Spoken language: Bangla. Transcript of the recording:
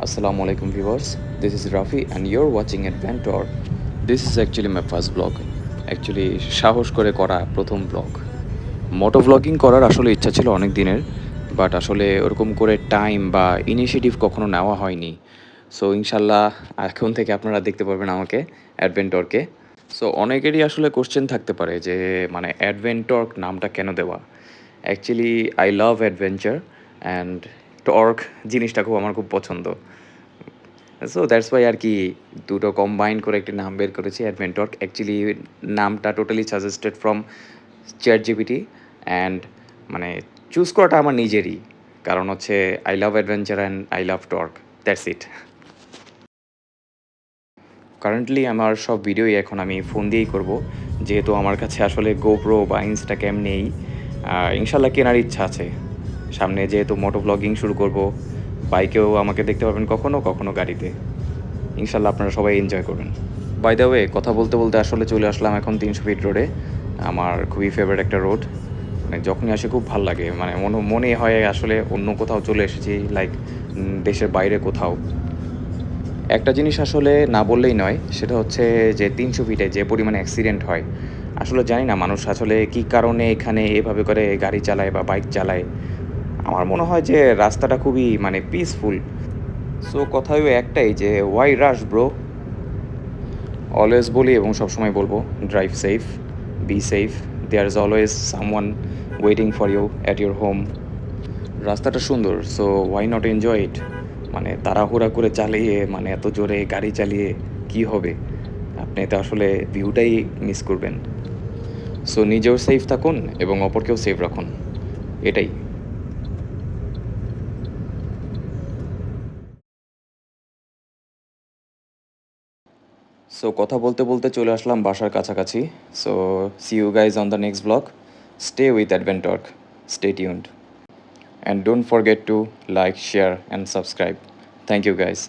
Assalamu alaikum viewers. This is Rafi and you're watching Adventure. This is actually my first vlog. Actually সাহস করে করা প্রথম ব্লগ। মোটো ব্লগিং করার আসলে ইচ্ছা ছিল অনেক দিনের, বাট আসলে ওরকম করে টাইম বা ইনিশিয়েটিভ কখনো নেওয়া হয়নি। সো ইনশাল্লাহ এখন থেকে আপনারা দেখতে পারবেন আমাকে অ্যাডভেন্টরকে। সো অনেকেরই আসলে কোশ্চেন থাকতে পারে যে মানে অ্যাডভেন্টর নামটা কেন দেওয়া। Actually I love adventure and torque জিনিসটা আমার খুব পছন্দ। সো দ্যাটস ওয়াই আর কি দুটো কম্বাইন করে একটি নাম বের করেছি অ্যাডভেন্টর। অ্যাকচুয়ালি নামটা totally suggested from chat GPT and মানে চুজ করাটা আমার নিজেরই, কারণ হচ্ছে I love adventure and I love torque, that's it. Currently আমার সব ভিডিওই এখন আমি ফোন দিয়েই করব, যেহেতু আমার কাছে আসলে গোপ্রো বা ইনস্টাগ্রাম নেই। ইনশাল্লাহ কেনার ইচ্ছা আছে সামনে, যেহেতু মোটো ব্লগিং শুরু করব। বাইকেও আমাকে দেখতে পাবেন কখনো কখনো গাড়িতে। ইনশাল্লাহ আপনারা সবাই এনজয় করবেন। বাই দ্য ওয়ে, কথা বলতে বলতে আসলে চলে আসলাম এখন 300 ফিট রোডে। আমার খুবই ফেভারিট একটা রোড। মানে যখনই আসে খুব ভাল লাগে, মানে মনে হয় আসলে অন্য কোথাও চলে এসেছি, লাইক দেশের বাইরে কোথাও। একটা জিনিস আসলে না বললেই নয়, সেটা হচ্ছে যে 300 ফিটে যে পরিমাণে অ্যাক্সিডেন্ট হয়, আসলে জানি না মানুষ আসলে কী কারণে এখানে এভাবে করে গাড়ি চালায় বা বাইক চালায়। আমার মনে হয় যে রাস্তাটা খুবই মানে পিসফুল। সো কথাও একটাই যে ওয়াই রাশ ব্রো। অলওয়েজ বলি এবং সবসময় বলবো, drive safe, be safe, there is always someone waiting for you at your home. রাস্তাটা সুন্দর, so why not enjoy it. মানে তাড়াহুড়া করে চালিয়ে, মানে এত জোরে গাড়ি চালিয়ে কি হবে, আপনি তো আসলে ভিউটাই মিস করবেন। সো নিজেও সেফ থাকুন এবং অপরকেও সেফ রাখুন, এটাই। সো কথা বলতে বলতে চলে আসলাম বাসার কাছাকাছি। So see you guys on the next blog. Stay with Adventor, stay tuned, and don't forget to like, share and subscribe. Thank you guys.